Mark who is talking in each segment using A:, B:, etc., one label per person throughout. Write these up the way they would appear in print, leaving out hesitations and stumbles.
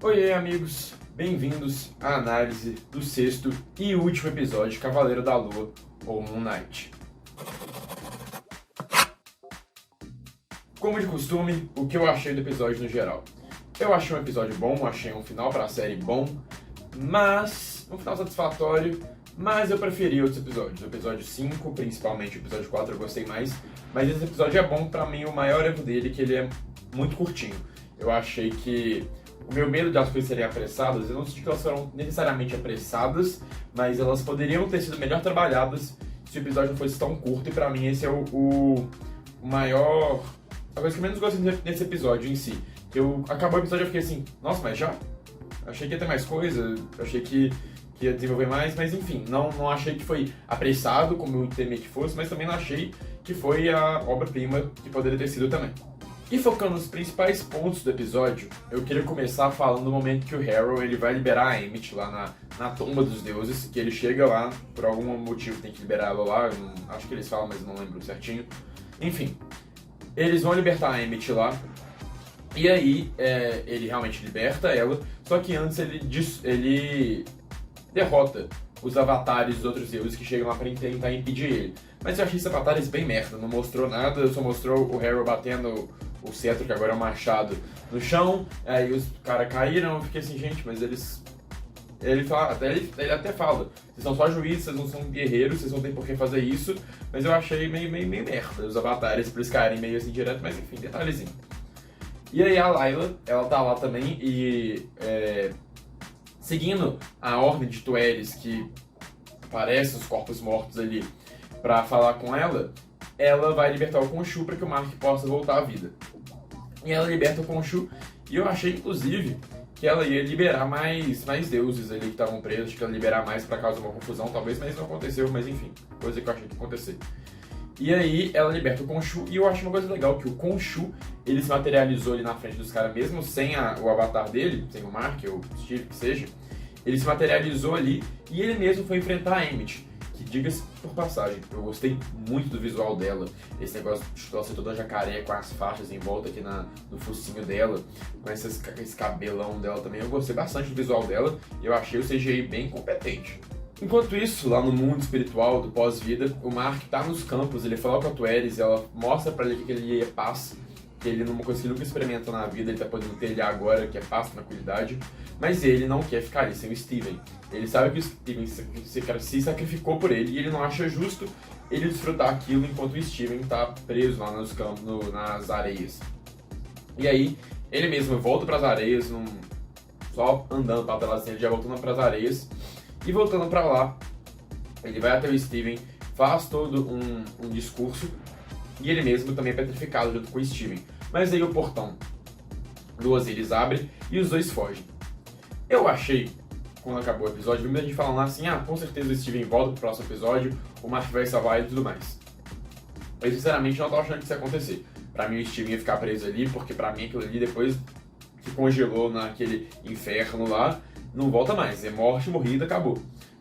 A: Oi, amigos, bem-vindos à análise do sexto e último episódio de Cavaleiro da Lua, ou Moon Knight. Como de costume, o que eu achei do episódio no geral? Eu achei um episódio bom, achei um final para a série bom, mas um final satisfatório, mas eu preferi outros episódios. O episódio 5, principalmente o episódio 4, eu gostei mais, mas esse episódio é bom. Pra mim, o maior erro dele é que ele é muito curtinho. Eu achei que o meu medo de as coisas serem apressadas, eu não senti que elas foram necessariamente apressadas, mas elas poderiam ter sido melhor trabalhadas se o episódio não fosse tão curto, e pra mim esse é o maior... a coisa que eu menos gosto nesse episódio em si. Acabou o episódio e eu fiquei assim, nossa, mas já? Achei que ia ter mais coisa, achei que ia desenvolver mais, mas enfim, não achei que foi apressado, como eu temia que fosse, mas também não achei que foi a obra-prima que poderia ter sido também. E focando nos principais pontos do episódio, eu queria começar falando do momento que o Harrow ele vai liberar a Emmett lá na tumba dos deuses, que ele chega lá, por algum motivo tem que liberar ela lá, acho que eles falam, mas não lembro certinho. Enfim, eles vão libertar a Emmett lá, e aí ele realmente liberta ela, só que antes ele derrota os avatares dos outros deuses que chegam lá pra tentar impedir ele. Mas eu achei esses avatares bem merda, não mostrou nada, só mostrou o Harrow batendo o cetro, que agora é um machado, no chão, aí os caras caíram, eu fiquei assim, gente, mas eles... Ele até fala, vocês são só juízes, vocês não são guerreiros, vocês não tem por que fazer isso, mas eu achei meio merda os avatares, pra eles caírem meio assim direto, mas enfim, detalhezinho. E aí a Layla, ela tá lá também e... seguindo a ordem de Tueres, que aparece os corpos mortos ali pra falar com ela, ela vai libertar o Khonshu para que o Mark possa voltar à vida. E ela liberta o Khonshu, e eu achei, inclusive, que ela ia liberar mais deuses ali que estavam presos, que ela ia liberar mais para causar uma confusão, talvez, mas não aconteceu, mas enfim, coisa que eu achei que ia acontecer. E aí ela liberta o Khonshu, e eu acho uma coisa legal, que o Khonshu, ele se materializou ali na frente dos caras, mesmo sem o avatar dele, sem o Mark, ou o Steve, que seja, ele se materializou ali, e ele mesmo foi enfrentar a Emmett, que, diga-se por passagem, eu gostei muito do visual dela, esse negócio de ela ser toda jacaré, com as faixas em volta aqui no focinho dela, com esse cabelão dela também, eu gostei bastante do visual dela, e eu achei o CGI bem competente. Enquanto isso, lá no mundo espiritual do pós-vida, o Mark tá nos campos, ele fala com a Tueres, ela mostra pra ele que ele é paz, que ele numa coisa que ele nunca experimenta na vida, ele tá podendo ter ele agora, que é paz, tranquilidade, mas ele não quer ficar ali sem o Steven. Ele sabe que o Steven se sacrificou por ele e ele não acha justo ele desfrutar aquilo enquanto o Steven tá preso lá nos campos, nas areias. E aí, ele mesmo volta pras areias, só andando pra tela assim, ele já voltando pras areias, e voltando pra lá, ele vai até o Steven, faz todo um discurso, e ele mesmo também é petrificado junto com o Steven. Mas aí o portão do Osiris abre e os dois fogem. Eu achei, quando acabou o episódio, vi muita gente falando assim, com certeza o Steven volta pro próximo episódio, o Mark vai salvar ele e tudo mais. Eu sinceramente não tô achando que isso ia acontecer. Pra mim o Steven ia ficar preso ali, porque pra mim aquilo ali depois que congelou naquele inferno lá, não volta mais, é morte, morrida, acabou.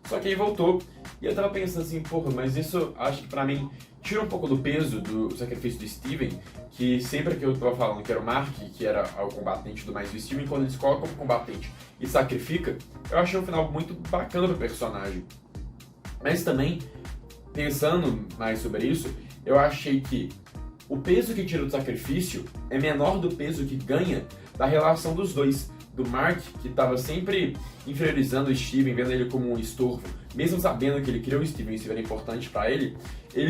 A: Só que aí voltou, e eu tava pensando assim, porra, mas isso acho que pra mim tira um pouco do peso do sacrifício do Steven, que sempre que eu tava falando que era o Mark, que era o combatente e tudo mais, o Steven, quando eles colocam o combatente e sacrifica, eu achei um final muito bacana pro personagem. Mas também, pensando mais sobre isso, eu achei que o peso que tira do sacrifício é menor do peso que ganha da relação dos dois. Do Mark, que estava sempre inferiorizando o Steven, vendo ele como um estorvo, mesmo sabendo que ele criou o Steven e isso era importante para ele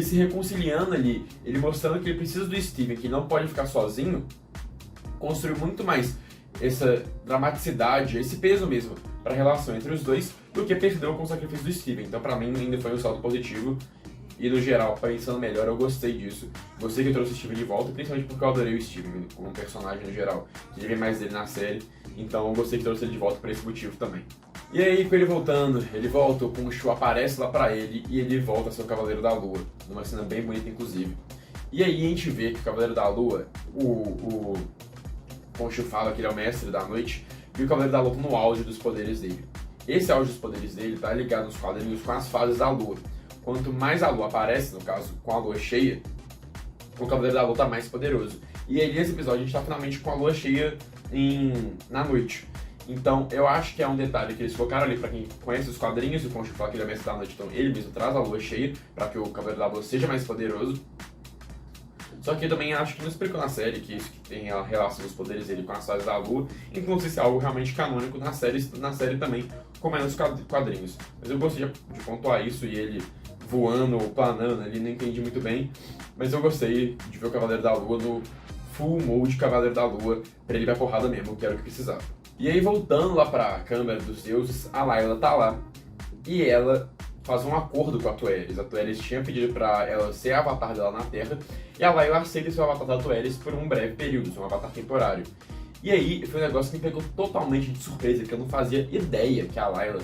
A: se reconciliando ali, ele mostrando que ele precisa do Steven, que não pode ficar sozinho, construiu muito mais essa dramaticidade, esse peso mesmo para a relação entre os dois, do que perdeu com o sacrifício do Steven. Então, para mim, ainda foi um saldo positivo. E no geral, pensando melhor, eu gostei disso. Gostei que eu trouxe o Steven de volta, principalmente porque eu adorei o Steven como personagem no geral. Queria ver mais dele na série, então eu gostei que trouxe ele de volta por esse motivo também. E aí, com ele voltando, ele volta, o Khonshu aparece lá pra ele e ele volta a ser o Cavaleiro da Lua. Numa cena bem bonita, inclusive. E aí a gente vê que o Cavaleiro da Lua, o Khonshu fala que ele é o mestre da noite, e o Cavaleiro da Lua tá no auge dos poderes dele. Esse auge dos poderes dele tá ligado nos quadrinhos com as fases da Lua. Quanto mais a Lua aparece, no caso, com a Lua cheia, o Cavaleiro da Lua tá mais poderoso. E aí, nesse episódio, a gente tá finalmente com a Lua cheia na noite. Então, eu acho que é um detalhe que eles colocaram ali pra quem conhece os quadrinhos, e o Khonshu fala que ele é mestre da noite, então ele mesmo traz a lua cheia pra que o Cavaleiro da Lua seja mais poderoso. Só que eu também acho que não explicou na série que isso que tem a relação dos poderes dele com as fases da Lua, então não sei se é algo realmente canônico na série também, como é nos quadrinhos. Mas eu gostei de pontuar isso e ele voando ou planando ali, não entendi muito bem, mas eu gostei de ver o Cavaleiro da Lua no full mode Cavaleiro da Lua, pra ele ir pra porrada mesmo, que era o que precisava. E aí, voltando lá pra Câmara dos Deuses, a Layla tá lá e ela faz um acordo com a Tueris. A Tueris tinha pedido pra ela ser a avatar dela na Terra, e a Layla aceita ser o avatar da Tueris por um breve período, um avatar temporário. E aí, foi um negócio que me pegou totalmente de surpresa, que eu não fazia ideia que a Layla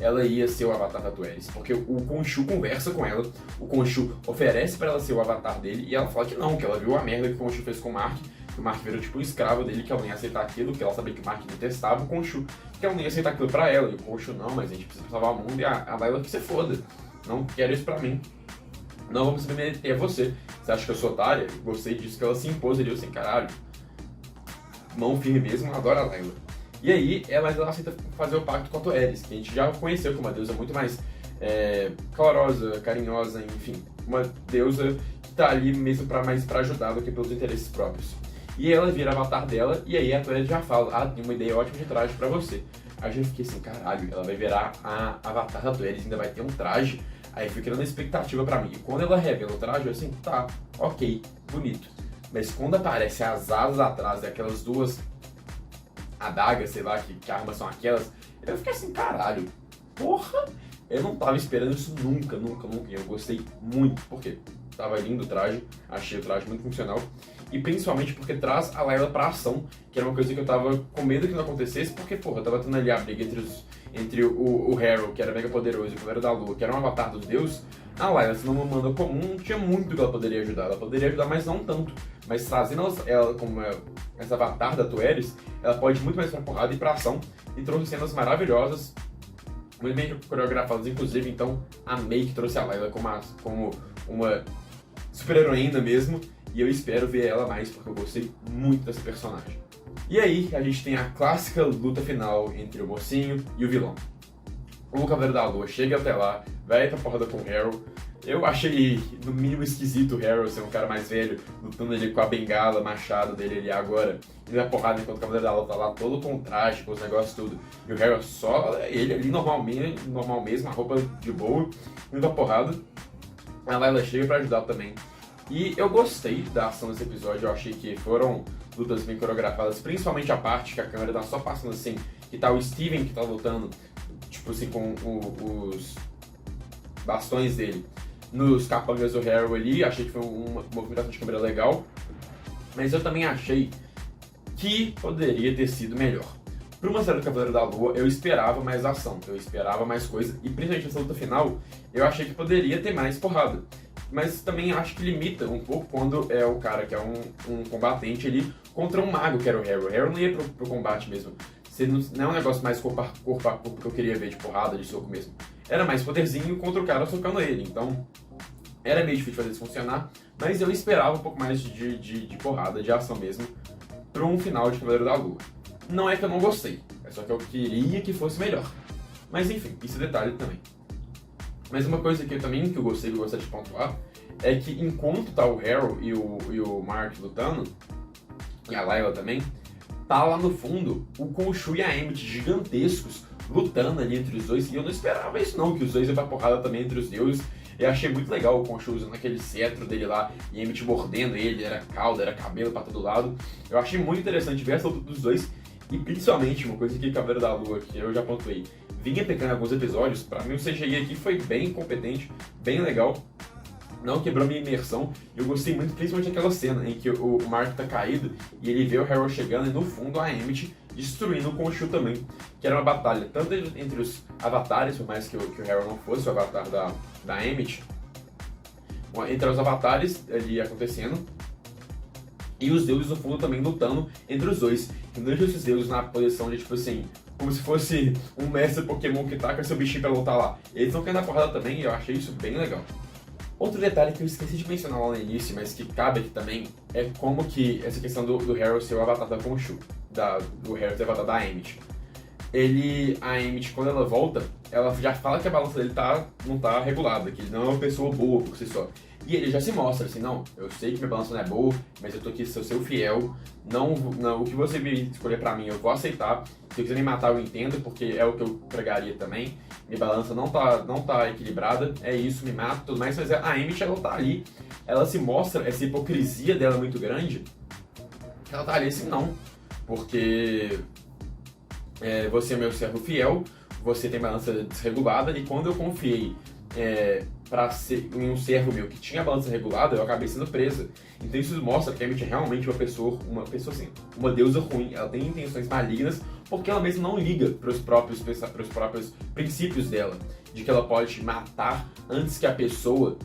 A: ela ia ser o avatar da Tueris, porque o Khonshu conversa com ela, o Khonshu oferece pra ela ser o avatar dele, e ela fala que não, que ela viu a merda que o Khonshu fez com o Mark, que o Mark virou tipo um escravo dele, que ela não ia aceitar aquilo, que ela sabia que o Mark detestava o Khonshu, que ela não ia aceitar aquilo pra ela, e o Khonshu não, mas a gente precisa salvar o mundo, e a Layla que você foda, não quero isso pra mim, não vamos submeter a você acha que eu sou otária? Gostei disso, que ela se impôs ali, eu assim, caralho, mão firme mesmo, adoro a Layla. E aí, ela aceita fazer o pacto com a Tueris, que a gente já conheceu como uma deusa muito mais calorosa, carinhosa, enfim, uma deusa que tá ali mesmo mais pra ajudar do que pelos interesses próprios. E ela vira avatar dela, e aí a Tueris já fala, tem uma ideia ótima de traje pra você. Aí eu fiquei assim, caralho, ela vai virar a avatar da Tueris, ainda vai ter um traje. Aí eu fui criando a expectativa pra mim. E quando ela revela o traje, eu assim, tá, ok, bonito. Mas quando aparece as asas atrás daquelas duas adagas, sei lá, que armas são aquelas, eu fiquei assim, caralho, porra, eu não tava esperando isso nunca, e eu gostei muito, porque tava lindo o traje, achei o traje muito funcional, e principalmente porque traz a Layla pra ação, que era uma coisa que eu tava com medo que não acontecesse, porque, porra, eu tava tendo ali a briga entre o Harrow, que era mega poderoso, e o Cavaleiro da Lua, que era um avatar dos deuses. A Layla, sendo uma humana comum, tinha muito que ela poderia ajudar, mas não tanto. Mas trazendo ela como essa avatar da Tueris, ela pode ir muito mais pra porrada e pra ação, e trouxe cenas maravilhosas, muito bem coreografadas, inclusive, então amei que trouxe a Layla como uma super-heroína mesmo, e eu espero ver ela mais, porque eu gostei muito dessa personagem. E aí, a gente tem a clássica luta final entre o mocinho e o vilão. O Cavaleiro da Lua chega até lá, vai pra porrada com o Harrow. Eu achei, no mínimo, esquisito o Harrow ser um cara mais velho, lutando ali com a bengala, machado dele ali agora, indo na porrada enquanto o Cavaleiro da Lua tá lá todo com traje, com os negócios tudo. E o Harrow só, ele ali normal mesmo, a roupa de boa, indo pra porrada. A Layla chega pra ajudar também. E eu gostei da ação desse episódio, eu achei que foram lutas bem coreografadas, principalmente a parte que a câmera tá só passando assim, que tá o Steven que tá lutando, tipo assim, com os bastões dele nos capangas do Harrow ali, achei que foi uma movimentação de câmera legal, mas eu também achei que poderia ter sido melhor. Para uma série do Cavaleiro da Lua, eu esperava mais ação, eu esperava mais coisa, e principalmente nessa luta final, eu achei que poderia ter mais porrada. Mas também acho que limita um pouco quando é o cara que é um combatente ali contra um mago, que era o Harrow. O Harrow não ia pro combate mesmo. Não é um negócio mais corpo a corpo que eu queria ver de porrada, de soco mesmo. Era mais poderzinho contra o cara socando ele. Então, era meio difícil fazer isso funcionar, mas eu esperava um pouco mais de porrada, de ação mesmo, para um final de Cavaleiro da Lua. Não é que eu não gostei, é só que eu queria que fosse melhor. Mas enfim, isso é detalhe também. Mas uma coisa que eu gostei de pontuar, é que enquanto tá o Harrow e o Mark lutando, e a Layla também, tá lá no fundo o Khonshu e a Emmett gigantescos lutando ali entre os dois, e eu não esperava isso não, que os dois iam pra porrada também entre os deuses. Eu achei muito legal o Khonshu usando aquele cetro dele lá, e Emmett mordendo ele, era cauda, era cabelo pra todo lado. Eu achei muito interessante ver essa luta dos dois, e principalmente uma coisa que Cavaleiro da Lua, que eu já pontuei, vinha pecando em alguns episódios, pra mim o CGI aqui foi bem competente, bem legal, não quebrou minha imersão, e eu gostei muito principalmente daquela cena em que o Mark tá caído, e ele vê o Harrow chegando, e no fundo a Emmett destruindo o Khonshu também, que era uma batalha tanto entre os avatares, por mais que o Harrow não fosse o avatar da Emmett, entre os avatares ali acontecendo, e os deuses no fundo também lutando entre os dois. E não deixa esses deuses na posição de tipo assim, como se fosse um mestre Pokémon que taca seu bichinho pra lutar lá. Eles estão caindo na porrada também, e eu achei isso bem legal. Outro detalhe que eu esqueci de mencionar lá no início, mas que cabe aqui também, é como que essa questão do Harrow ser o avatar da Khonshu, do Harrow ser o avatar da Emmett. a Emmett, quando ela volta, ela já fala que a balança dele não tá regulada, que ele não é uma pessoa boa por si só. E ele já se mostra assim, não, eu sei que minha balança não é boa, mas eu tô aqui, sou seu fiel, não, o que você me escolher pra mim eu vou aceitar, se quiser me matar eu entendo, porque é o que eu pregaria também, minha balança não tá equilibrada, é isso, me mata e tudo mais, mas a Emmett, ela tá ali, ela se mostra, essa hipocrisia dela muito grande, ela tá ali assim, não, porque você é meu servo fiel, você tem balança desregulada, e quando eu confiei para ser em um servo meu que tinha balança regulada, eu acabei sendo presa. Então isso mostra que a Emmett é realmente uma pessoa assim, uma deusa ruim. Ela tem intenções malignas porque ela mesma não liga para os próprios princípios dela, de que ela pode matar antes que a pessoa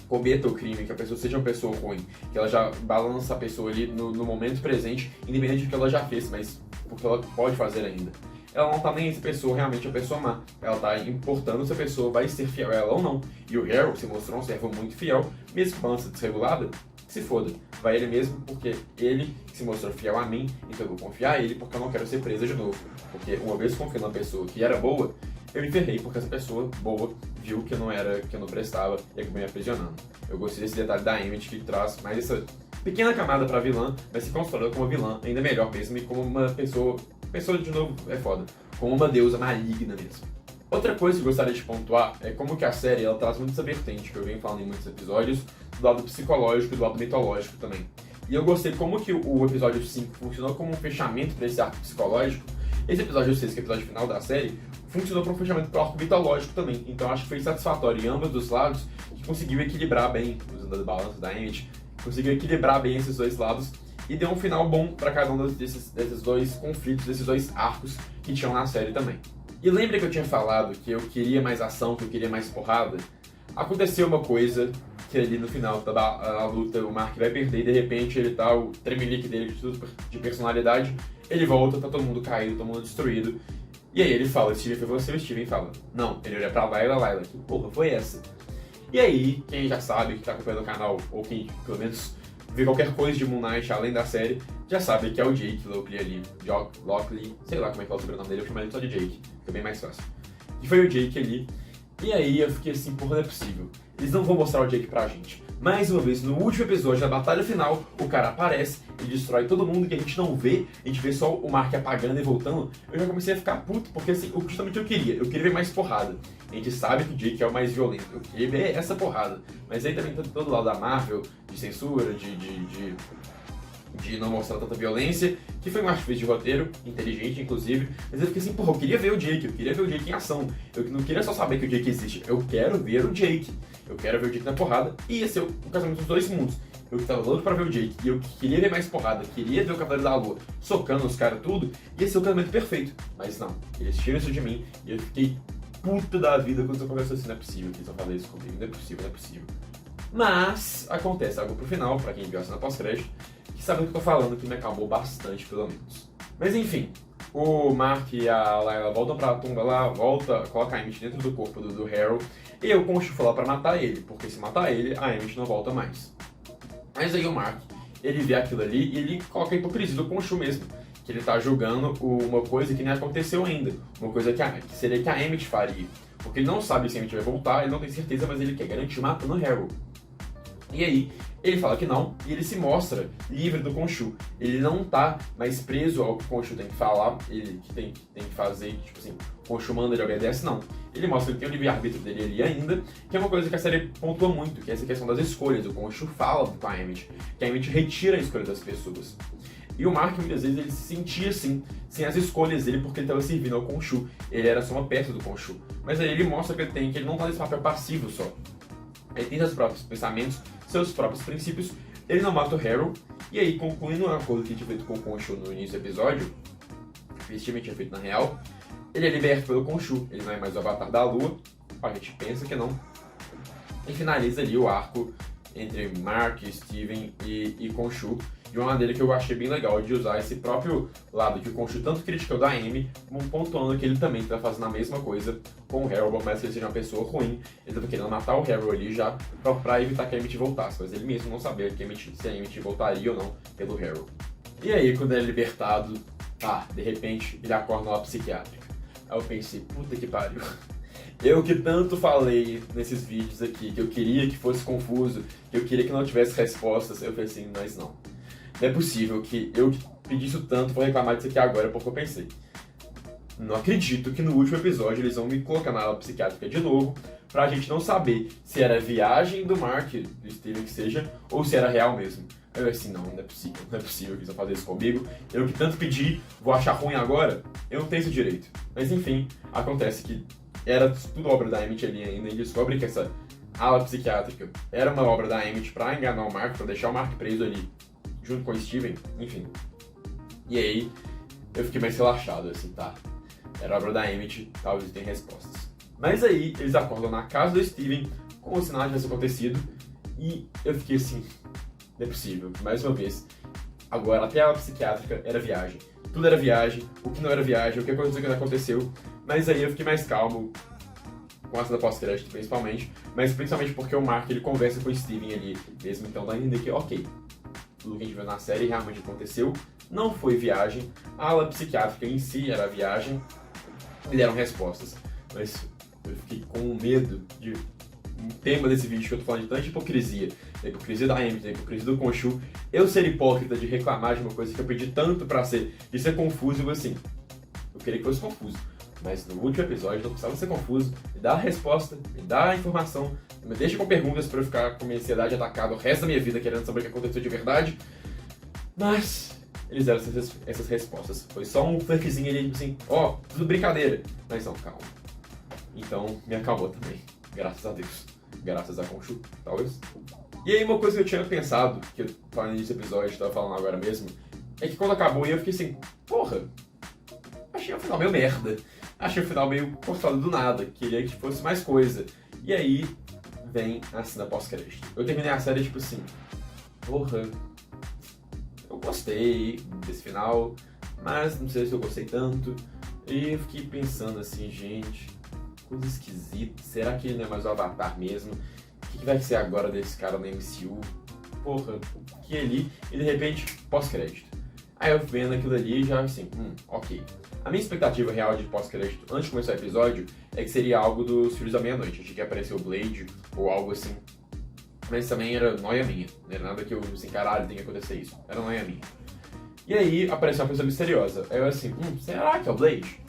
A: cometa o crime, que a pessoa seja uma pessoa ruim, que ela já balança a pessoa ali no momento presente, independente do que ela já fez, mas porque ela pode fazer ainda. Ela não tá nem se a pessoa realmente é uma pessoa má. Ela tá importando se a pessoa vai ser fiel a ela ou não. E o Harold se mostrou um servo muito fiel, mesmo com balança desregulada, se foda. Vai ele mesmo, porque ele se mostrou fiel a mim, então eu vou confiar nele porque eu não quero ser presa de novo. Porque uma vez confiando numa pessoa que era boa, eu me ferrei porque essa pessoa boa viu que eu não prestava e acabou me aprisionando. Eu gostei desse detalhe da Emmett que traz mais essa pequena camada pra vilã, mas se constrói como uma vilã ainda melhor mesmo e como uma pessoa de novo é foda, como uma deusa maligna mesmo. Outra coisa que eu gostaria de pontuar é como que a série ela traz muito essa vertente, que eu venho falando em muitos episódios, do lado psicológico e do lado mitológico também. E eu gostei como que o episódio 5 funcionou como um fechamento para esse arco psicológico. Esse episódio 6, que é o episódio final da série, funcionou para um fechamento para o arco mitológico também. Então acho que foi satisfatório em ambos os lados, que conseguiu equilibrar bem, usando as balanças da Emmett, conseguiu equilibrar bem esses dois lados e deu um final bom para cada um desses dois conflitos, desses dois arcos que tinham na série também. E lembra que eu tinha falado que eu queria mais ação, que eu queria mais porrada? Aconteceu uma coisa que ali no final da luta o Mark vai perder e de repente ele tá, o tremelique dele de personalidade, ele volta, tá todo mundo caído, todo mundo destruído. E aí ele fala, Steven, foi você? O Steven fala, não, ele olha pra Layla, que porra foi essa? E aí, quem já sabe, que tá acompanhando o canal, ou quem pelo menos vê qualquer coisa de Moon Knight além da série, já sabe que é o Jake Lockley ali, Lockley, sei lá como é que é o sobrenome dele, eu chamo ele só de Jake, fica bem mais fácil. E foi o Jake ali, e aí eu fiquei assim, porra, não é possível, eles não vão mostrar o Jake pra gente. Mais uma vez, no último episódio, na batalha final, o cara aparece e destrói todo mundo que a gente não vê, a gente vê só o Mark apagando e voltando. Eu já comecei a ficar puto, porque assim, justamente eu queria ver mais porrada. A gente sabe que o Jake é o mais violento, eu queria ver essa porrada. Mas aí também tá todo lado da Marvel, de censura, de não mostrar tanta violência, que foi um artifício de roteiro, inteligente inclusive, mas eu fiquei assim, porra, eu queria ver o Jake em ação. Eu não queria só saber que o Jake existe, eu quero ver o Jake. Eu quero ver o Jake na porrada, e ia ser o casamento dos dois mundos. Eu tava louco pra ver o Jake, e eu queria ver mais porrada, queria ver o Cavaleiro da Lua socando os caras tudo, ia ser o casamento perfeito. Mas não, eles tiram isso de mim, e eu fiquei puto da vida quando eu conversei assim, não é possível que eles vão fazer isso comigo, não é possível. Mas acontece algo pro final, pra quem viu a cena pós-crédito, que sabe do que eu tô falando, que me acalmou bastante, pelo menos. Mas enfim, o Mark e a Layla voltam pra tumba lá, coloca a Emmett dentro do corpo do Harold, e o Khonshu foi lá pra matar ele, porque se matar ele, a Emmett não volta mais. Mas aí o Mark, ele vê aquilo ali e ele coloca a hipocrisia do Khonshu mesmo, que ele tá julgando uma coisa que nem aconteceu ainda, uma coisa que seria que a Emmett faria, porque ele não sabe se a Emmett vai voltar, ele não tem certeza, mas ele quer garantir matando o Harold. E aí, ele fala que não, e ele se mostra livre do Khonshu. Ele não tá mais preso ao que o Khonshu tem que falar, ele que tem que fazer, tipo assim, o Khonshu manda, ele obedece, não. Ele mostra que ele tem o livre-arbítrio dele ali ainda, que é uma coisa que a série pontua muito, que é essa questão das escolhas. O Khonshu fala com a Emmett, que a Emmett retira a escolha das pessoas. E o Mark, muitas vezes, ele se sentia assim, sem as escolhas dele, porque ele estava servindo ao Khonshu. Ele era só uma peça do Khonshu. Mas aí ele mostra que ele não tá nesse papel passivo só. Ele tem seus próprios pensamentos, seus próprios princípios, ele não mata o Harold, e aí, concluindo um acordo que ele tinha feito com o Khonshu no início do episódio, que o Steven tinha feito na real, ele é liberto pelo Khonshu, ele não é mais o Avatar da Lua, a gente pensa que não, e finaliza ali o arco entre Mark, Steven e Khonshu, de uma maneira que eu achei bem legal de usar esse próprio lado que o Khonshu tanto criticou da Amy, pontuando que ele também está fazendo a mesma coisa com o Harold, por mais que ele seja uma pessoa ruim, ele estava querendo matar o Harold ali já para evitar que a Amy voltasse, mas ele mesmo não sabia se a Amy voltaria ou não pelo Harold. E aí, quando ele é libertado, Tá, de repente ele acorda numa psiquiátrica. Aí eu pensei, puta que pariu. Eu que tanto falei nesses vídeos aqui, que eu queria que fosse confuso, que eu queria que não tivesse respostas, eu pensei, mas não. Não é possível que eu que pedi isso tanto vou reclamar disso aqui agora, porque eu pensei. Não acredito que no último episódio eles vão me colocar na ala psiquiátrica de novo, pra gente não saber se era viagem do Mark, do Steven que seja, ou se era real mesmo. Eu assim, não é possível que eles vão fazer isso comigo. Eu que tanto pedi, vou achar ruim agora? Eu não tenho esse direito. Mas enfim, acontece que era tudo obra da Emmett ali ainda, e descobre que essa ala psiquiátrica era uma obra da Emmett pra enganar o Mark, pra deixar o Mark preso ali, junto com o Steven, enfim. E aí, eu fiquei mais relaxado, assim, tá. Era obra da Emmett, talvez tenha respostas. Mas aí, eles acordam na casa do Steven, como se nada tivesse acontecido, e eu fiquei assim, não é possível, mais uma vez. Agora, até a psiquiátrica era viagem. Tudo era viagem, o que não era viagem, o que aconteceu, o que não aconteceu. Mas aí eu fiquei mais calmo, com a cena pós-crédito principalmente, mas principalmente porque o Mark, ele conversa com o Steven ali, mesmo então dá a entender que, ok, tudo que a gente viu na série realmente aconteceu, não foi viagem, a ala psiquiátrica em si era viagem, e deram respostas. Mas eu fiquei com medo de um tema desse vídeo que eu tô falando de tanta hipocrisia, da hipocrisia da Emmett, da hipocrisia do Khonshu, eu ser hipócrita de reclamar de uma coisa que eu pedi tanto pra ser, de ser confuso, eu assim, eu queria que fosse confuso, mas no último episódio não precisava ser confuso, me dá a resposta, me dá a informação, me deixa com perguntas pra eu ficar com minha ansiedade atacada o resto da minha vida querendo saber o que aconteceu de verdade, mas eles deram essas respostas, foi só um flertezinho ali, assim, ó, tudo brincadeira, mas não, calma. Então, me acalmou também. Graças a Deus. Graças a Khonshu, talvez. E aí, uma coisa que eu tinha pensado, que eu falei nesse episódio, tava falando agora mesmo, é que quando acabou eu fiquei assim, porra, achei o final meio merda. Achei o final meio cortado do nada. Queria que fosse mais coisa. E aí, vem a cena pós-crédito. Eu terminei a série tipo assim, porra, eu gostei desse final, mas não sei se eu gostei tanto. E eu fiquei pensando assim, gente, coisa esquisita, será que ele não é mais o Avatar mesmo? O que vai ser agora desse cara no MCU? Porra, que ali, e de repente, pós-crédito. Aí eu vendo aquilo ali já assim, ok. A minha expectativa real de pós-crédito antes de começar o episódio é que seria algo dos Filhos da Meia-Noite. Achei que ia aparecer o Blade ou algo assim. Mas também era noia minha. Não era nada que eu assim, caralho, tem que acontecer isso. Era noia minha. E aí apareceu uma pessoa misteriosa. Aí eu assim, será que é o Blade?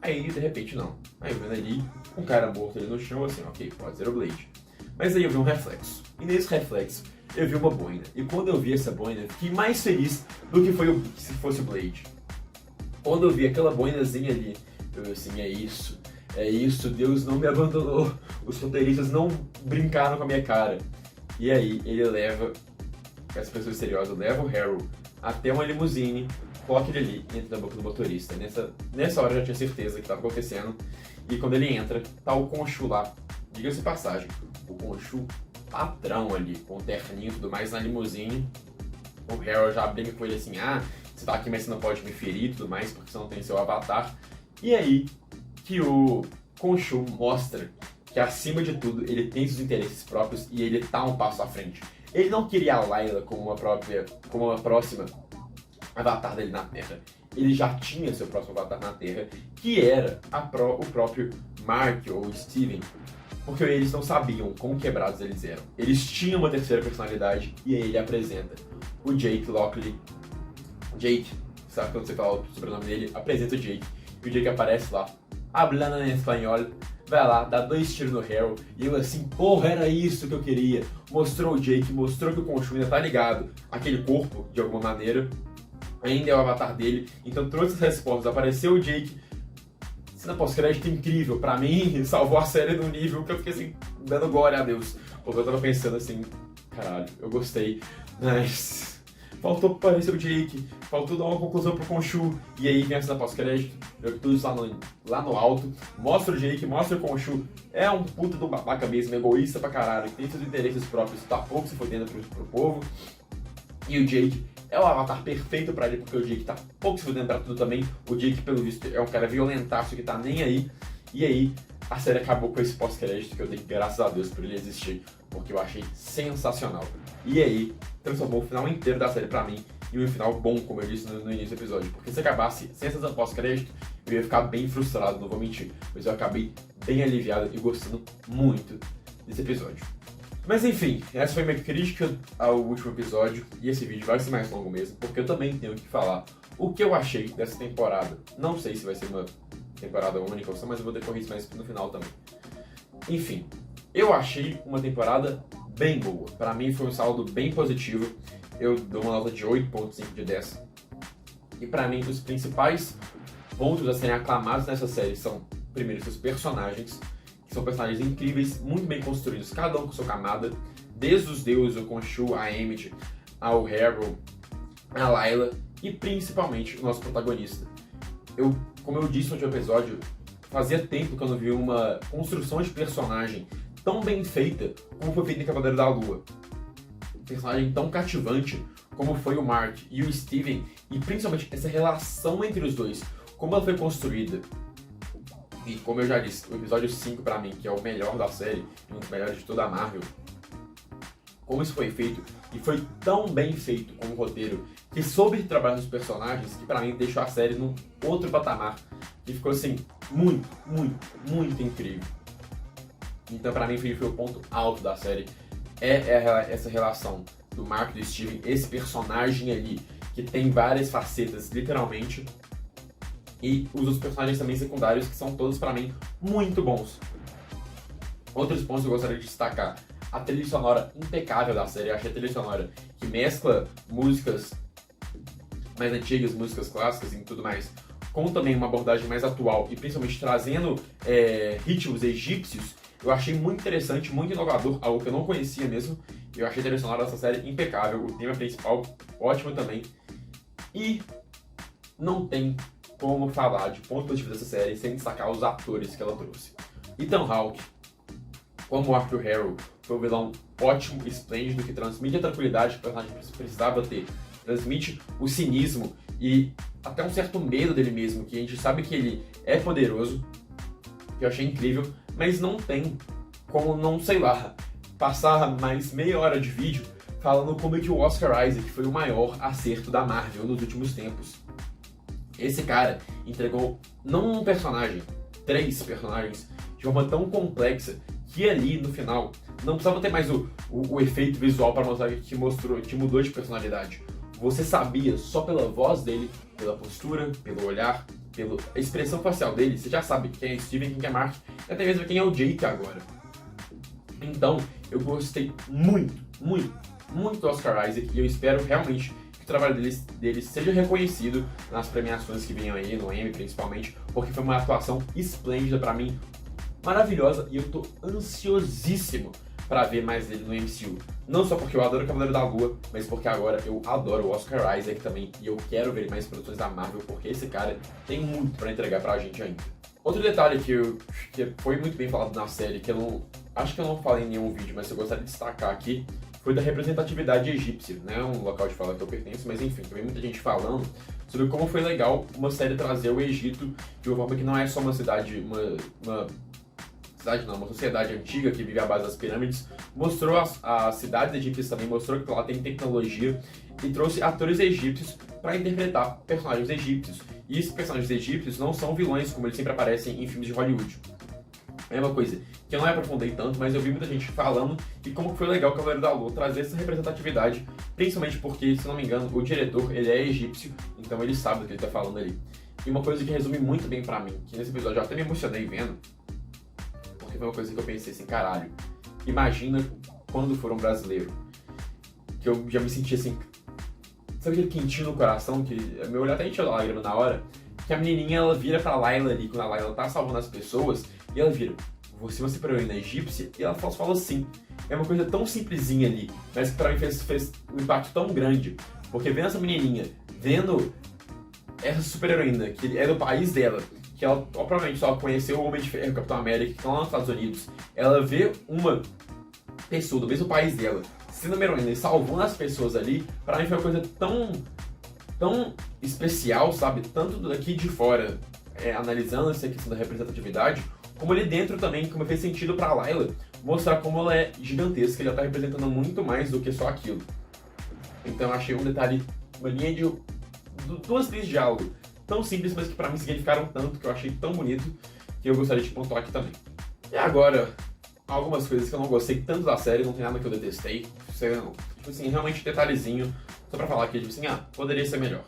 A: Aí de repente não. Aí eu vendo ali, um cara morto ali no chão, assim, ok, pode ser o Blade. Mas aí eu vi um reflexo. E nesse reflexo eu vi uma boina. E quando eu vi essa boina, fiquei mais feliz do que foi se fosse o Blade. Quando eu vi aquela boinazinha ali, eu assim, é isso, Deus não me abandonou. Os roteiristas não brincaram com a minha cara. E aí ele leva, essa pessoa misteriosa leva o Harold até uma limusine, coloca ele ali e entra na boca do motorista. Nessa hora eu já tinha certeza que estava acontecendo. E quando ele entra, tá o Khonshu lá. Diga-se de passagem, o Khonshu patrão ali, com o terninho e tudo mais na limusine. O Harold já brinca com ele assim, você tá aqui, mas você não pode me ferir e tudo mais, porque você não tem seu avatar. E aí que o Khonshu mostra que, acima de tudo, ele tem seus interesses próprios e ele tá um passo à frente. Ele não queria a Layla como uma próxima avatar dele na Terra. Ele já tinha seu próximo avatar na Terra, que era o próprio Mark ou Steven, porque eles não sabiam quão quebrados eles eram. Eles tinham uma terceira personalidade e aí ele apresenta o Jake Lockley. Jake, sabe quando você fala o sobrenome dele? Apresenta o Jake. E o Jake aparece lá, hablando em espanhol, vai lá, dá 2 tiros no Harold, e eu assim, porra, era isso que eu queria. Mostrou o Jake, mostrou que o Khonshu ainda tá ligado àquele corpo, de alguma maneira, ainda é o avatar dele, então trouxe as respostas, apareceu o Jake, cena pós-crédito incrível, pra mim, salvou a série num nível que eu fiquei assim, dando glória a Deus, porque eu tava pensando assim, caralho, eu gostei, mas faltou aparecer o Jake, faltou dar uma conclusão pro Khonshu, e aí vem a cena pós-crédito, eu tudo isso lá no alto, mostra o Jake, mostra o Khonshu, é um puta do babaca mesmo, egoísta pra caralho, que tem seus interesses próprios, tá pouco se fodendo pro povo, e o Jake é o avatar perfeito pra ele, porque o Jake tá pouco se fudendo pra tudo também. O Jake, pelo visto, é um cara violentaço que tá nem aí. E aí, a série acabou com esse pós-crédito, que eu dei graças a Deus por ele existir, porque eu achei sensacional. E aí, transformou o final inteiro da série pra mim e um final bom, como eu disse no início do episódio. Porque se acabasse sem essa cena pós-crédito, eu ia ficar bem frustrado, não vou mentir. Mas eu acabei bem aliviado e gostando muito desse episódio. Mas enfim, essa foi minha crítica ao último episódio, e esse vídeo vai ser mais longo mesmo, porque eu também tenho que falar o que eu achei dessa temporada. Não sei se vai ser uma temporada única ou só, mas eu vou decorrer isso mais no final também. Enfim, eu achei uma temporada bem boa. Pra mim foi um saldo bem positivo. Eu dou uma nota de 8.5 de 10. E pra mim, os principais pontos a serem aclamados nessa série são, primeiro, seus personagens, que são personagens incríveis, muito bem construídos, cada um com sua camada, desde os deuses, o Khonshu, a Emmett, ao Harrow, a Layla e principalmente o nosso protagonista. Como eu disse no último episódio, fazia tempo que eu não vi uma construção de personagem tão bem feita como foi feita em Cavaleiro da Lua. Um personagem tão cativante como foi o Mark e o Steven, e principalmente essa relação entre os dois, como ela foi construída. E como eu já disse, o episódio 5 pra mim, que é o melhor da série, um dos melhores de toda a Marvel, como isso foi feito, e foi tão bem feito com o roteiro, que soube trabalhar nos personagens, que pra mim deixou a série num outro patamar, que ficou assim, muito, muito, muito incrível. Então pra mim foi o ponto alto da série, essa relação do Mark e do Steven, esse personagem ali, que tem várias facetas, literalmente, e os outros personagens também secundários, que são todos, pra mim, muito bons. Outros pontos que eu gostaria de destacar. A trilha sonora impecável da série. Eu achei a trilha sonora que mescla músicas mais antigas, músicas clássicas e tudo mais, com também uma abordagem mais atual e principalmente trazendo ritmos egípcios. Eu achei muito interessante, muito inovador, algo que eu não conhecia mesmo. Eu achei a trilha sonora dessa série impecável. O tema principal, ótimo também. E não tem como falar de ponto positivo dessa série sem destacar os atores que ela trouxe. Ethan Hawke, como Arthur Harrow, foi um vilão ótimo, esplêndido, que transmite a tranquilidade que o personagem precisava ter. Transmite o cinismo e até um certo medo dele mesmo, que a gente sabe que ele é poderoso, que eu achei incrível, mas não tem como não, sei lá, passar mais meia hora de vídeo falando como é que o Oscar Isaac foi o maior acerto da Marvel nos últimos tempos. Esse cara entregou não um personagem, 3 personagens, de forma tão complexa que ali no final não precisava ter mais o efeito visual para mostrar que mudou de personalidade. Você sabia só pela voz dele, pela postura, pelo olhar, pela expressão facial dele, você já sabe quem é Steven, quem é Mark, e até mesmo quem é o Jake agora. Então, eu gostei muito, muito, muito do Oscar Isaac e eu espero realmente que o trabalho dele seja reconhecido nas premiações que venham aí, no Emmy principalmente, porque foi uma atuação esplêndida pra mim, maravilhosa, e eu tô ansiosíssimo pra ver mais dele no MCU. Não só porque eu adoro Cavaleiro da Lua, mas porque agora eu adoro o Oscar Isaac também, e eu quero ver mais produções da Marvel, porque esse cara tem muito pra entregar pra gente ainda. Outro detalhe que foi muito bem falado na série, que acho que eu não falei em nenhum vídeo, mas eu gostaria de destacar aqui, foi da representatividade egípcia, né? Um local de fala que eu pertenço, mas enfim, também muita gente falando sobre como foi legal uma série trazer o Egito de uma forma que não é só uma cidade, uma sociedade antiga que vive à base das pirâmides, mostrou as cidades egípcias também, mostrou que lá tem tecnologia e trouxe atores egípcios para interpretar personagens egípcios. E esses personagens egípcios não são vilões como eles sempre aparecem em filmes de Hollywood. É uma coisa que eu não aprofundei tanto, mas eu vi muita gente falando e como foi legal o Cavaleiro da Lua trazer essa representatividade, principalmente porque, se não me engano, o diretor ele é egípcio, então ele sabe do que ele tá falando ali. E uma coisa que resume muito bem pra mim, que nesse episódio eu até me emocionei vendo, porque foi uma coisa que eu pensei assim, caralho, imagina quando for um brasileiro, que eu já me senti assim, sabe aquele quentinho no coração, que meu olho até encheu a lágrima na hora, que a menininha ela vira pra Layla ali, quando a Layla tá salvando as pessoas, e ela vira, você é uma super-heroína egípcia? E ela fala assim. É uma coisa tão simplesinha ali, mas que pra mim fez um impacto tão grande. Porque vendo essa menininha, vendo essa super-heroína, que é do país dela, que ela provavelmente só conheceu o Homem de Ferro, o Capitão América, que estão lá nos Estados Unidos, ela vê uma pessoa do mesmo país dela, sendo uma heroína e salvando as pessoas ali, pra mim foi uma coisa tão especial, sabe? Tanto daqui de fora, analisando essa questão da representatividade, como ali dentro também, como fez sentido pra Layla, mostrar como ela é gigantesca, ela tá representando muito mais do que só aquilo. Então eu achei um detalhe uma linha de... duas linhas de diálogo tão simples, mas que pra mim significaram tanto, que eu achei tão bonito, que eu gostaria de pontuar aqui também. E agora, algumas coisas que eu não gostei tanto da série, não tem nada que eu detestei, tipo assim, realmente detalhezinho, só pra falar aqui, tipo assim, poderia ser melhor.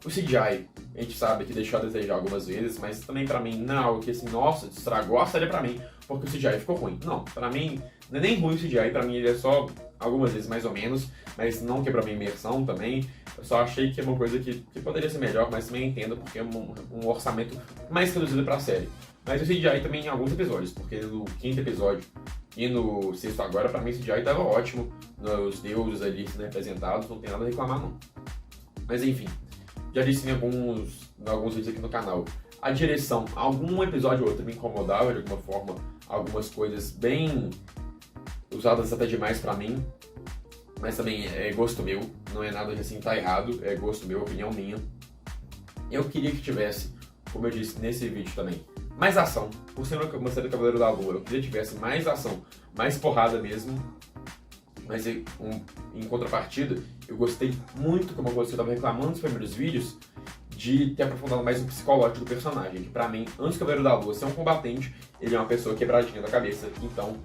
A: O CGI, a gente sabe que deixou a desejar algumas vezes, mas também pra mim não é algo que assim, nossa, estragou a série pra mim, porque o CGI ficou ruim. Não, pra mim não é nem ruim o CGI, pra mim ele é só algumas vezes mais ou menos, mas não quebrou minha imersão também. Eu só achei que é uma coisa que poderia ser melhor, mas também entendo porque é um orçamento mais reduzido pra série. Mas o CGI também em alguns episódios, porque no quinto episódio e no sexto agora, pra mim o CGI tava ótimo, os deuses ali sendo representados, não tem nada a reclamar não. Mas enfim, já disse em alguns vídeos aqui no canal, a direção, algum episódio ou outro me incomodava de alguma forma, algumas coisas bem usadas até demais pra mim, mas também é gosto meu, não é nada que assim tá errado, é gosto meu, opinião minha. Eu queria que tivesse, como eu disse nesse vídeo também, mais ação, por ser uma série do Cavaleiro da Lua, eu queria que tivesse mais ação, mais porrada mesmo, mas em contrapartida, eu gostei muito, como você estava reclamando nos primeiros vídeos, de ter aprofundado mais o psicológico do personagem, que pra mim, antes do Cavaleiro da Lua ser um combatente, ele é uma pessoa quebradinha da cabeça, então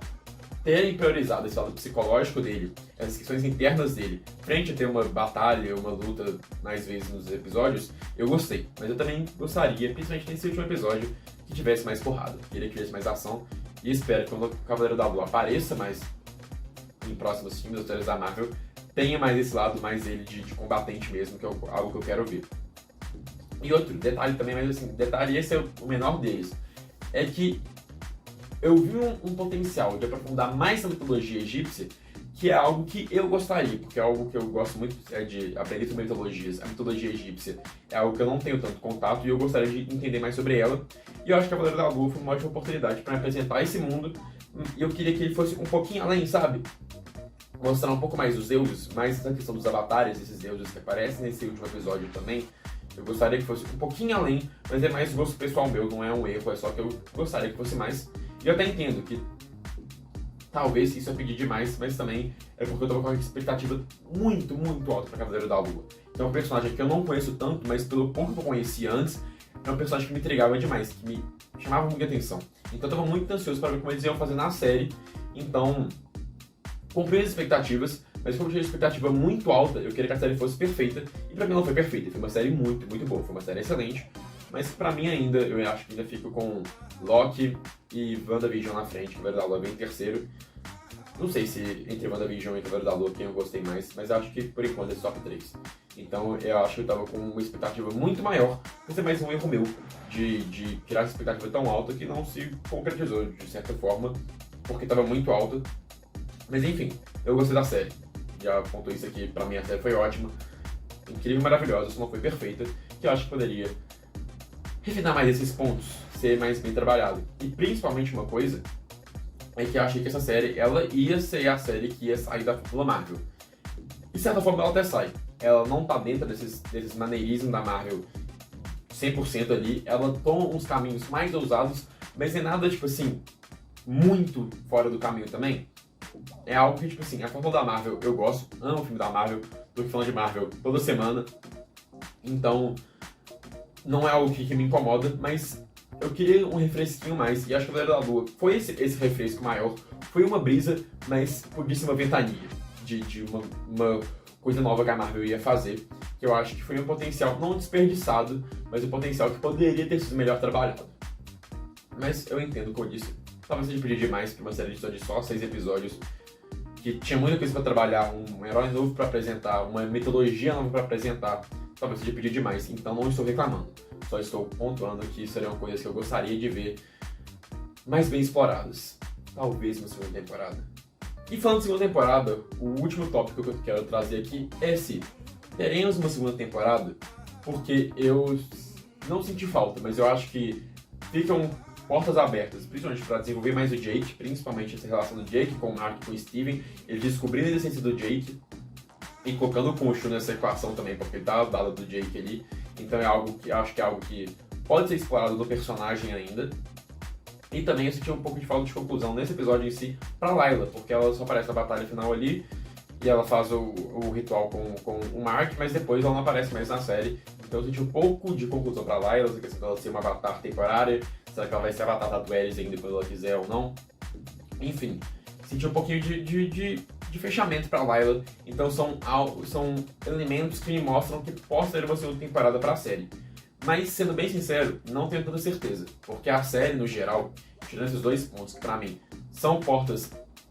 A: terem priorizado esse lado psicológico dele, as questões internas dele, frente a ter uma batalha, uma luta mais vezes nos episódios, eu gostei. Mas eu também gostaria, principalmente nesse último episódio, que tivesse mais porrada, queria que tivesse mais ação, e espero que quando o Cavaleiro da Lua apareça mais em próximos filmes, as séries da Marvel, tenha mais esse lado, mais ele de combatente mesmo, que é algo que eu quero ver. E outro detalhe também, mas assim, detalhe esse é o menor deles, é que eu vi um potencial de aprofundar mais a mitologia egípcia, que é algo que eu gostaria, porque é algo que eu gosto muito de aprender sobre mitologias. A mitologia egípcia é algo que eu não tenho tanto contato e eu gostaria de entender mais sobre ela. E eu acho que a Cavaleiro da Lua foi uma ótima oportunidade para apresentar esse mundo, e eu queria que ele fosse um pouquinho além, sabe? Mostrar um pouco mais os deuses, mais essa questão dos avatares, esses deuses que aparecem nesse último episódio também. Eu gostaria que fosse um pouquinho além, mas é mais gosto pessoal meu, não é um erro, é só que eu gostaria que fosse mais. E eu até entendo que talvez isso é pedir demais, mas também é porque eu tava com uma expectativa muito, muito alta pra Cavaleiro da Lua. Então é um personagem que eu não conheço tanto, mas pelo pouco que eu conheci antes, é um personagem que me intrigava demais, que me chamava muita atenção. Então eu tava muito ansioso para ver como eles iam fazer na série. Então, cumpri as expectativas, mas como eu tinha uma expectativa muito alta, eu queria que a série fosse perfeita, e pra mim não foi perfeita. Foi uma série muito, muito boa, foi uma série excelente. Mas pra mim ainda, eu acho que ainda fico com Loki e WandaVision na frente, Cavaleiro da Lua vem em terceiro. Não sei se entre WandaVision e Cavaleiro da Lua quem eu gostei mais, mas eu acho que por enquanto é top 3. Então eu acho que eu tava com uma expectativa muito maior, mas é mais um erro meu de tirar essa expectativa tão alta que não se concretizou de certa forma, porque tava muito alta. Mas enfim, eu gostei da série. Já apontou isso aqui, pra mim a série foi ótima, incrível e maravilhosa, só não foi perfeita, que eu acho que poderia refinar mais esses pontos, ser mais bem trabalhado. E principalmente uma coisa é que eu achei que essa série, ela ia ser a série que ia sair da Fórmula Marvel. E de certa forma ela até sai. Ela não tá dentro desses maneirismos da Marvel 100% ali, ela toma uns caminhos mais ousados, mas é nada, tipo assim, muito fora do caminho também. É algo que, tipo assim, a Fórmula da Marvel eu gosto, amo o filme da Marvel, tô falando de Marvel toda semana, então não é algo que me incomoda, mas eu queria um refresquinho mais, e acho que o Cavaleiro da Lua foi esse refresco maior, foi uma brisa, mas podia ser uma ventania de uma coisa nova que a Marvel ia fazer, que eu acho que foi um potencial não desperdiçado, mas um potencial que poderia ter sido melhor trabalhado. Mas eu entendo, como eu disse, talvez seja pedir demais para uma série de só 6 episódios, que tinha muita coisa para trabalhar, um herói novo para apresentar, uma mitologia nova para apresentar, talvez seja pedir demais, então não estou reclamando. Só estou pontuando que seriam coisas que eu gostaria de ver mais bem exploradas. Talvez uma segunda temporada. E falando de segunda temporada, o último tópico que eu quero trazer aqui é se teremos uma segunda temporada, porque eu não senti falta, mas eu acho que ficam portas abertas, principalmente para desenvolver mais o Jake, principalmente essa relação do Jake com o Mark e com o Steven, ele descobrindo a essência do Jake e colocando o Khonshu nessa equação também, porque ele tá ao lado do Jake ali, então é algo que acho que é algo que pode ser explorado no personagem ainda. E também eu senti um pouco de falta de conclusão nesse episódio em si pra Layla, porque ela só aparece na batalha final ali e ela faz o ritual com o Mark, mas depois ela não aparece mais na série. Então eu senti um pouco de conclusão pra Layla, essa questão dela ser uma avatar temporária, será que ela vai ser avatar da Aerys ainda depois ela quiser ou não. Enfim, senti um pouquinho de fechamento pra Layla, então são elementos que me mostram que possa ter uma segunda temporada pra série. Mas, sendo bem sincero, não tenho tanta certeza, porque a série, no geral, tirando esses dois pontos que pra mim são portas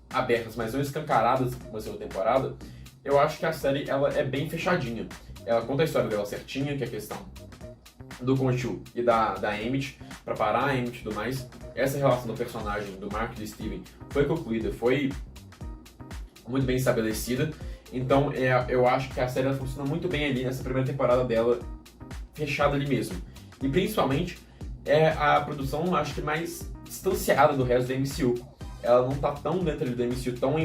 A: abertas, mas não escancaradas para uma segunda temporada, eu acho que a série ela é bem fechadinha. Ela conta a história dela certinha, que é a questão do Khonshu e da Emmett, pra parar a Emmett e tudo mais. Essa relação do personagem do Mark e do Steven foi concluída, foi muito bem estabelecida. Então eu acho que a série ela funciona muito bem ali nessa primeira temporada dela, fechada ali mesmo. E principalmente é a produção, acho que mais distanciada do resto do MCU. Ela não tá tão dentro do MCU, tão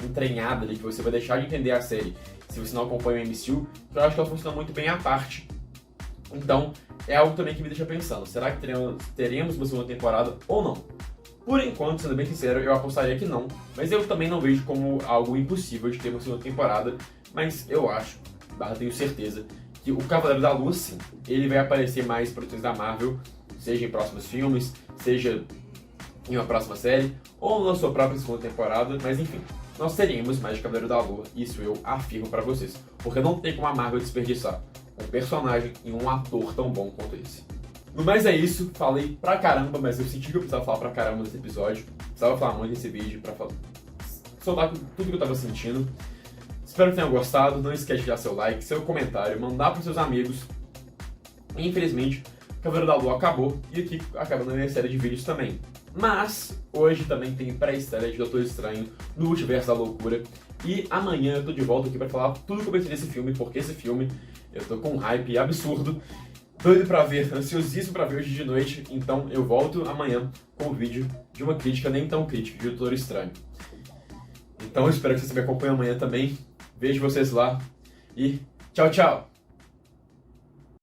A: entranhada ali, que você vai deixar de entender a série se você não acompanha o MCU, que eu acho que ela funciona muito bem à parte. Então, é algo também que me deixa pensando, será que teremos uma segunda temporada ou não? Por enquanto, sendo bem sincero, eu apostaria que não, mas eu também não vejo como algo impossível de ter uma segunda temporada, mas eu acho, tenho certeza, que o Cavaleiro da Lua, sim, ele vai aparecer mais em produções da Marvel, seja em próximos filmes, seja em uma próxima série, ou na sua própria segunda temporada, mas enfim, nós teremos mais de Cavaleiro da Lua, isso eu afirmo pra vocês, porque não tem como a Marvel desperdiçar um personagem e um ator tão bom quanto esse. No mais é isso, falei pra caramba, mas eu senti que eu precisava falar pra caramba nesse episódio, precisava falar muito nesse vídeo pra soltar tudo que eu tava sentindo. Espero que tenham gostado, não esquece de dar seu like, seu comentário, mandar pros seus amigos. Infelizmente, Cavaleiro da Lua acabou, e aqui acaba na minha série de vídeos também. Mas, hoje também tem pré-estreia de Doutor Estranho no Multiverso da Loucura. E amanhã eu tô de volta aqui pra falar tudo que eu pensei desse filme, porque esse filme eu tô com um hype absurdo. Doido pra ver, ansiosíssimo pra ver hoje de noite. Então eu volto amanhã com o vídeo de uma crítica nem tão crítica de Doutor Estranho. Então eu espero que vocês me acompanhem amanhã também. Vejo vocês lá e tchau, tchau!